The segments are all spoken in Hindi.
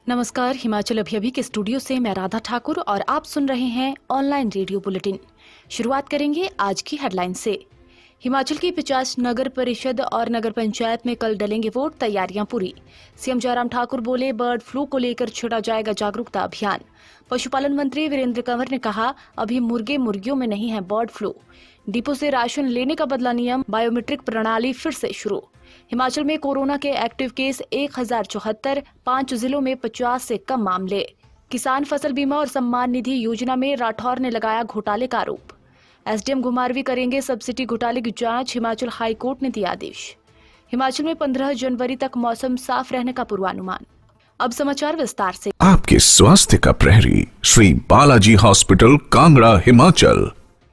नमस्कार, हिमाचल अभी के स्टूडियो से मैं राधा ठाकुर और आप सुन रहे हैं ऑनलाइन रेडियो बुलेटिन। शुरुआत करेंगे आज की हेडलाइन से। हिमाचल की 50 नगर परिषद और नगर पंचायत में कल डलेंगे वोट, तैयारियां पूरी। सीएम जयराम ठाकुर बोले, बर्ड फ्लू को लेकर छेड़ा जाएगा जागरूकता अभियान। पशुपालन मंत्री वीरेंद्र कंवर ने कहा, अभी मुर्गे मुर्गियों में नहीं है बर्ड फ्लू। डिपो से राशन लेने का बदला नियम, बायोमेट्रिक प्रणाली फिर से शुरू। हिमाचल में कोरोना के एक्टिव केस 1074, 5 जिलों में 50 से कम मामले। किसान फसल बीमा और सम्मान निधि योजना में राठौर ने लगाया घोटाले का आरोप। एसडीएम घुमारवी करेंगे सब्सिडी घोटाले की जांच, हिमाचल हाई कोर्ट ने दिया आदेश। हिमाचल में 15 जनवरी तक मौसम साफ रहने का पूर्वानुमान। अब समाचार विस्तार से। आपके स्वास्थ्य का प्रहरी श्री बालाजी हॉस्पिटल, कांगड़ा, हिमाचल।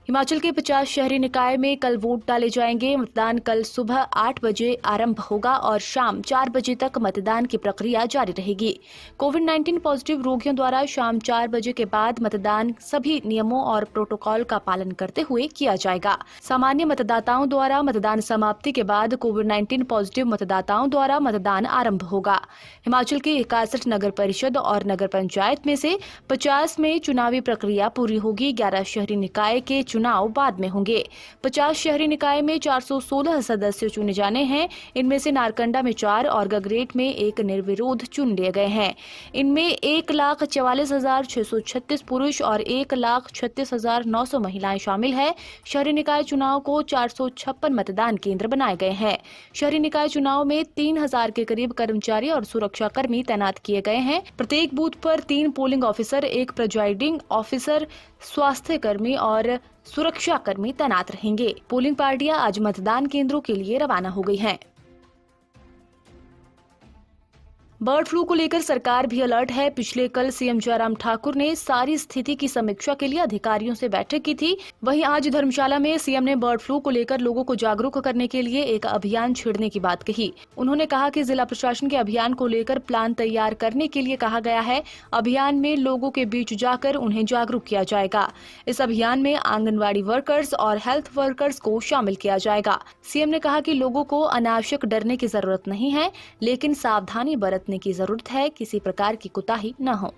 हिमाचल के 50 शहरी निकाय में कल वोट डाले जाएंगे। मतदान कल सुबह 8 बजे आरंभ होगा और शाम 4 बजे तक मतदान की प्रक्रिया जारी रहेगी। कोविड-19 पॉजिटिव रोगियों द्वारा शाम 4 बजे के बाद मतदान सभी नियमों और प्रोटोकॉल का पालन करते हुए किया जाएगा। सामान्य मतदाताओं द्वारा मतदान समाप्ति के बाद कोविड-19 पॉजिटिव मतदाताओं द्वारा मतदान आरंभ होगा। हिमाचल के 61 नगर परिषद और नगर पंचायत में से 50 में चुनावी प्रक्रिया पूरी होगी। 11 शहरी निकाय के चुनाव बाद में होंगे। 50 शहरी निकाय में 416 सदस्य चुने जाने हैं। इनमें से नारकंडा में 4 और गगरेट में 1 निर्विरोध चुन लिए गए हैं। इनमें 1,44,636 पुरुष और 1,36,900 महिलाएं शामिल है। शहरी निकाय चुनाव को 456 मतदान केंद्र बनाए गए हैं। शहरी निकाय चुनाव में 3,000 के करीब कर्मचारी और सुरक्षा कर्मी तैनात किए गए हैं। प्रत्येक बूथ पर 3 पोलिंग ऑफिसर, 1 प्रिजाइडिंग ऑफिसर, स्वास्थ्य कर्मी और सुरक्षा कर्मी तैनात रहेंगे। पोलिंग पार्टियां आज मतदान केंद्रों के लिए रवाना हो गई हैं। बर्ड फ्लू को लेकर सरकार भी अलर्ट है। पिछले कल सीएम जयराम ठाकुर ने सारी स्थिति की समीक्षा के लिए अधिकारियों से बैठक की थी। वहीं आज धर्मशाला में सीएम ने बर्ड फ्लू को लेकर लोगों को जागरूक करने के लिए एक अभियान छेड़ने की बात कही। उन्होंने कहा कि जिला प्रशासन के अभियान को लेकर प्लान तैयार करने के लिए कहा गया है। अभियान में लोगों के बीच जाकर उन्हें जागरूक किया जाएगा। इस अभियान में आंगनबाड़ी वर्कर्स और हेल्थ वर्कर्स को शामिल किया जाएगा। सीएम ने कहा कि लोगों को अनावश्यक डरने की जरूरत नहीं है, लेकिन सावधानी बरतने की जरूरत है, किसी प्रकार की कोताही न हो।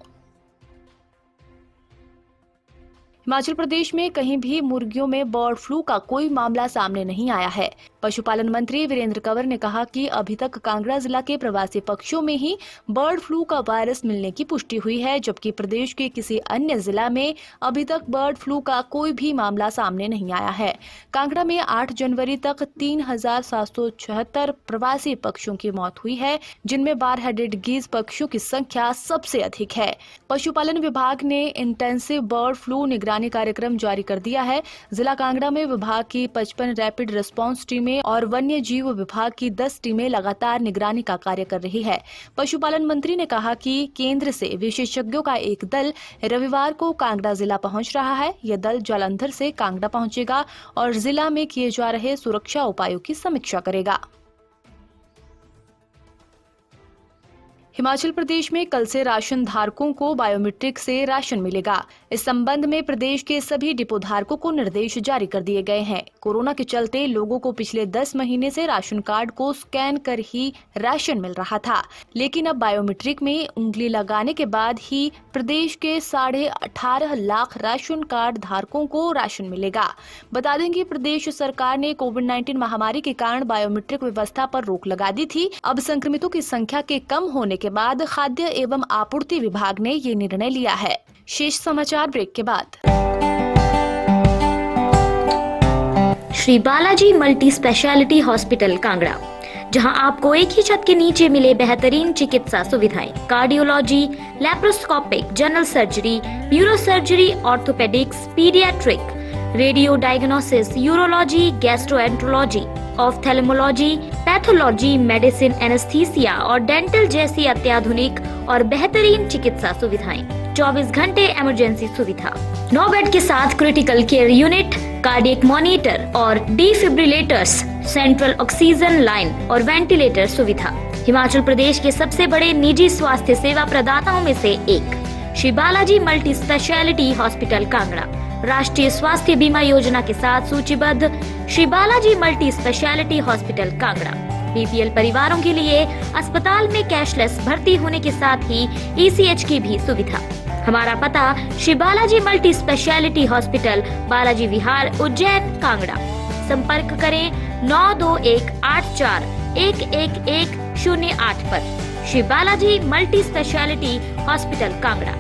हिमाचल प्रदेश में कहीं भी मुर्गियों में बर्ड फ्लू का कोई मामला सामने नहीं आया है। पशुपालन मंत्री वीरेंद्र कंवर ने कहा कि अभी तक कांगड़ा जिला के प्रवासी पक्षियों में ही बर्ड फ्लू का वायरस मिलने की पुष्टि हुई है, जबकि प्रदेश के किसी अन्य जिला में अभी तक बर्ड फ्लू का कोई भी मामला सामने नहीं आया है। कांगड़ा में 8 जनवरी तक 3,776 प्रवासी पक्षियों की मौत हुई है, जिनमें बार हेडेड गीज पक्षियों की संख्या सबसे अधिक है। पशुपालन विभाग ने इंटेंसिव बर्ड फ्लू निगरानी कार्यक्रम जारी कर दिया है। जिला कांगड़ा में विभाग की 55 रैपिड रिस्पांस टीमें और वन्य जीव विभाग की 10 टीमें लगातार निगरानी का कार्य कर रही है। पशुपालन मंत्री ने कहा कि केंद्र से विशेषज्ञों का एक दल रविवार को कांगड़ा जिला पहुंच रहा है। यह दल जालंधर से कांगड़ा पहुंचेगा और जिला में किए जा रहे सुरक्षा उपायों की समीक्षा करेगा। हिमाचल प्रदेश में कल से राशन धारकों को बायोमेट्रिक से राशन मिलेगा। इस संबंध में प्रदेश के सभी डिपो धारकों को निर्देश जारी कर दिए गए हैं। कोरोना के चलते लोगों को पिछले 10 महीने से राशन कार्ड को स्कैन कर ही राशन मिल रहा था, लेकिन अब बायोमेट्रिक में उंगली लगाने के बाद ही प्रदेश के 18.5 लाख राशन कार्ड धारकों को राशन मिलेगा। बता दें कि प्रदेश सरकार ने कोविड-19 महामारी के कारण बायोमेट्रिक व्यवस्था पर रोक लगा दी थी। अब संक्रमितों की संख्या के कम होने के बाद खाद्य एवं आपूर्ति विभाग ने ये निर्णय लिया है। शेष समाचार ब्रेक के बाद। Shri Balaji multi speciality hospital Kangra, जहां आपको एक ही छत के नीचे मिले बेहतरीन चिकित्सा सुविधाएं, cardiology, laparoscopic, general surgery, neuro surgery, orthopaedics, paediatric, radio diagnosis, urology, gastroenterology, ophthalmology, pathology, medicine, anaesthesia और डेंटल जैसी अत्याधुनिक और बेहतरीन चिकित्सा सुविधाएं, 24 घंटे इमरजेंसी सुविधा, 9 बेड के साथ critical care unit, cardiac monitor और डिफिब्रिलेटर्स, सेंट्रल ऑक्सीजन लाइन और वेंटिलेटर सुविधा। हिमाचल प्रदेश के सबसे बड़े निजी स्वास्थ्य सेवा प्रदाताओं में से एक Shri Balaji multi speciality hospital Kangra राष्ट्रीय स्वास्थ्य बीमा योजना के साथ सूचीबद्ध Shri Balaji multi speciality hospital Kangra BPL परिवारों के लिए अस्पताल में कैशलेस भर्ती होने के साथ ही ईसीएच की भी सुविधा। हमारा पता Shri Balaji multi speciality hospital, Balaji Vihar, Ujjain, Kangra. संपर्क करें 9218411108 पर। Shri Balaji multi speciality hospital, Kangra.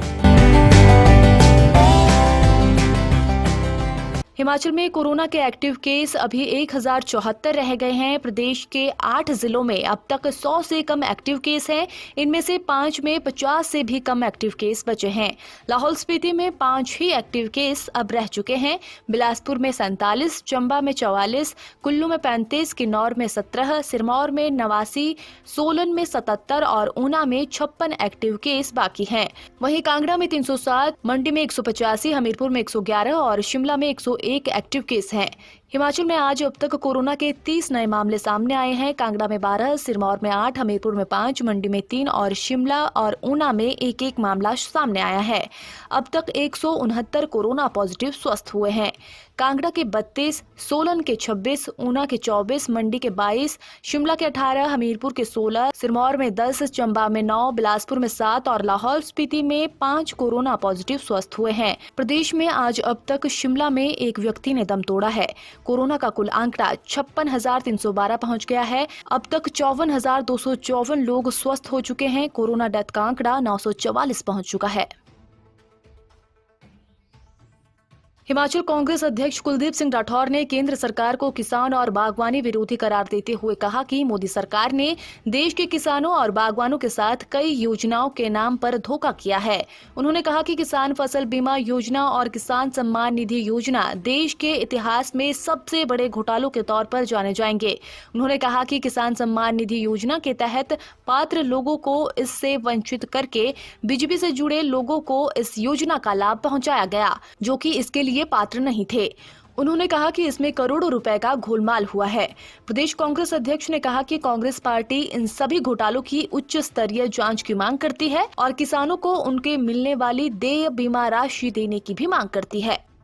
Himachal में कोरोना के एक्टिव केस अभी 1074 रह गए हैं। प्रदेश के 8 जिलों में अब तक 100 से कम एक्टिव केस हैं। इनमें से 5 में 50 से भी कम एक्टिव केस बचे हैं। लाहौल स्पीति में 5 ही एक्टिव केस अब रह चुके हैं। बिलासपुर में 47, चंबा में 44, कुल्लू में 35, किन्नौर में 17, सिरमौर में 89, सोलन में 77 और ऊना में 56 एक्टिव केस बाकी हैं। वहीं कांगड़ा में 307, मंडी में 185, हमीरपुर में 111 और शिमला में 101 एक्टिव केस हैं। हिमाचल में आज अब तक कोरोना के 30 नए मामले सामने आए हैं। कांगड़ा में 12, सिरमौर में 8, हमीरपुर में 5, मंडी में 3 और शिमला और ऊना में एक मामला सामने आया है। अब तक 169 कोरोना पॉजिटिव स्वस्थ हुए हैं। कांगड़ा के 32, सोलन के 26, ऊना के 24, मंडी के 22, शिमला के 18, हमीरपुर के 16, सिरमौर में 10, चंबा में 9, बिलासपुर में 7 और लाहौल स्पीति में 5 कोरोना पॉजिटिव स्वस्थ हुए हैं। प्रदेश में आज अब तक शिमला में एक व्यक्ति ने दम तोड़ा है। कोरोना का कुल आंकड़ा 56,312 पहुंच गया है। अब तक 54,254 लोग स्वस्थ हो चुके हैं। कोरोना डेथ का आंकड़ा 944 पहुंच चुका है। हिमाचल कांग्रेस अध्यक्ष कुलदीप सिंह राठौर ने केंद्र सरकार को किसान और बागवानी विरोधी करार देते हुए कहा कि मोदी सरकार ने देश के किसानों और बागवानों के साथ कई योजनाओं के नाम पर धोखा किया है। उन्होंने कहा कि किसान फसल बीमा योजना और किसान सम्मान निधि योजना देश के इतिहास में सबसे बड़े घोटालों के तौर पर जाने जाएंगे। उन्होंने कहा कि किसान सम्मान निधि योजना के तहत पात्र लोगों को इससे वंचित करके बीजेपी से जुड़े लोगों को इस योजना का लाभ पहुंचाया गया, जो कि इसके लिए पात्र नहीं थे। उन्होंने कहा कि इसमें करोड़ों रुपए का गोलमाल हुआ है। प्रदेश कांग्रेस अध्यक्ष ने कहा कि कांग्रेस पार्टी इन सभी घोटालों की उच्च स्तरीय जांच की मांग करती है और किसानों को उनके मिलने वाली देय बीमा राशि देने की भी मांग करती है।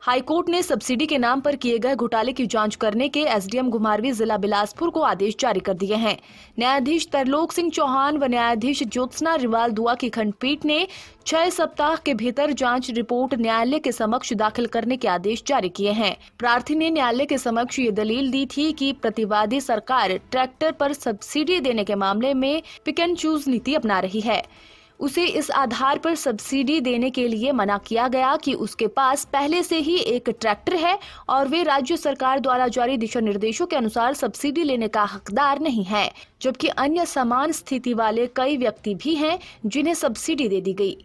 हाईकोर्ट ने सब्सिडी के नाम पर किए गए घोटाले की जांच करने के एसडीएम घुमारवीं जिला बिलासपुर को आदेश जारी कर दिए हैं। न्यायाधीश तरलोक सिंह चौहान व न्यायाधीश ज्योत्सना रिवाल दुआ की खंडपीठ ने 6 सप्ताह के भीतर जांच रिपोर्ट न्यायालय के समक्ष दाखिल करने के आदेश जारी किए हैं। प्रार्थी ने न्यायालय के समक्ष ये दलील दी थी कि प्रतिवादी सरकार ट्रैक्टर पर सब्सिडी देने के मामले में पिक एंड चूज नीति अपना रही है। उसे इस आधार पर सब्सिडी देने के लिए मना किया गया कि उसके पास पहले से ही एक ट्रैक्टर है और वे राज्य सरकार द्वारा जारी दिशा निर्देशों के अनुसार सब्सिडी लेने का हकदार नहीं है, जबकि अन्य समान स्थिति वाले कई व्यक्ति भी हैं जिन्हें सब्सिडी दे दी गई।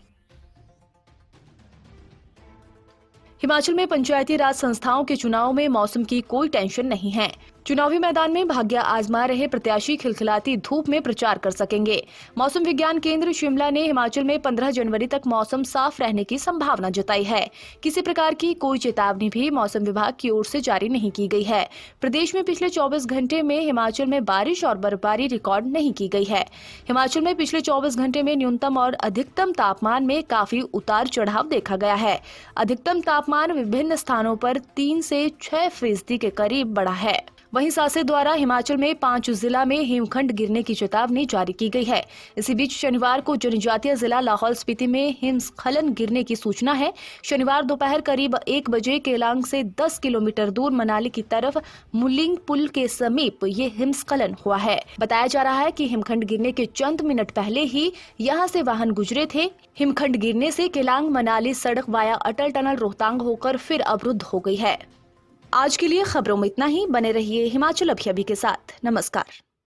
हिमाचल में पंचायती राज संस्थाओं के चुनाव में मौसम की कोई टेंशन नहीं है। चुनावी मैदान में भाग्य आजमा रहे प्रत्याशी खिलखिलाती धूप में प्रचार कर सकेंगे। मौसम विज्ञान केंद्र शिमला ने हिमाचल में 15 जनवरी तक मौसम साफ रहने की संभावना जताई है। किसी प्रकार की कोई चेतावनी भी मौसम विभाग की ओर से जारी नहीं की गई है। प्रदेश में पिछले 24 घंटे में हिमाचल में बारिश और बर्फबारी रिकॉर्ड नहीं की गई है। हिमाचल में पिछले 24 घंटे में न्यूनतम और अधिकतम तापमान में काफी उतार चढ़ाव देखा गया है। अधिकतम तापमान विभिन्न स्थानों पर 3 से 6% के करीब बढ़ा है। वहीं शासन द्वारा हिमाचल में 5 जिला में हिमखंड गिरने की चेतावनी जारी की गई है। इसी बीच शनिवार को जनजातीय जिला लाहौल स्पीति में हिमस्खलन गिरने की सूचना है। शनिवार दोपहर करीब 1 बजे केलांग से 10 किलोमीटर दूर मनाली की तरफ मुलिंग पुल के समीप ये हिमस्खलन हुआ है। बताया जा रहा है कि हिमखंड गिरने के चंद मिनट पहले ही यहां से वाहन गुजरे थे। हिमखंड गिरने से केलांग मनाली सड़क वाया अटल टनल रोहतांग होकर फिर अवरुद्ध हो गई है। आज के लिए खबरों में इतना ही। बने रहिए हिमाचल अभी के साथ। नमस्कार।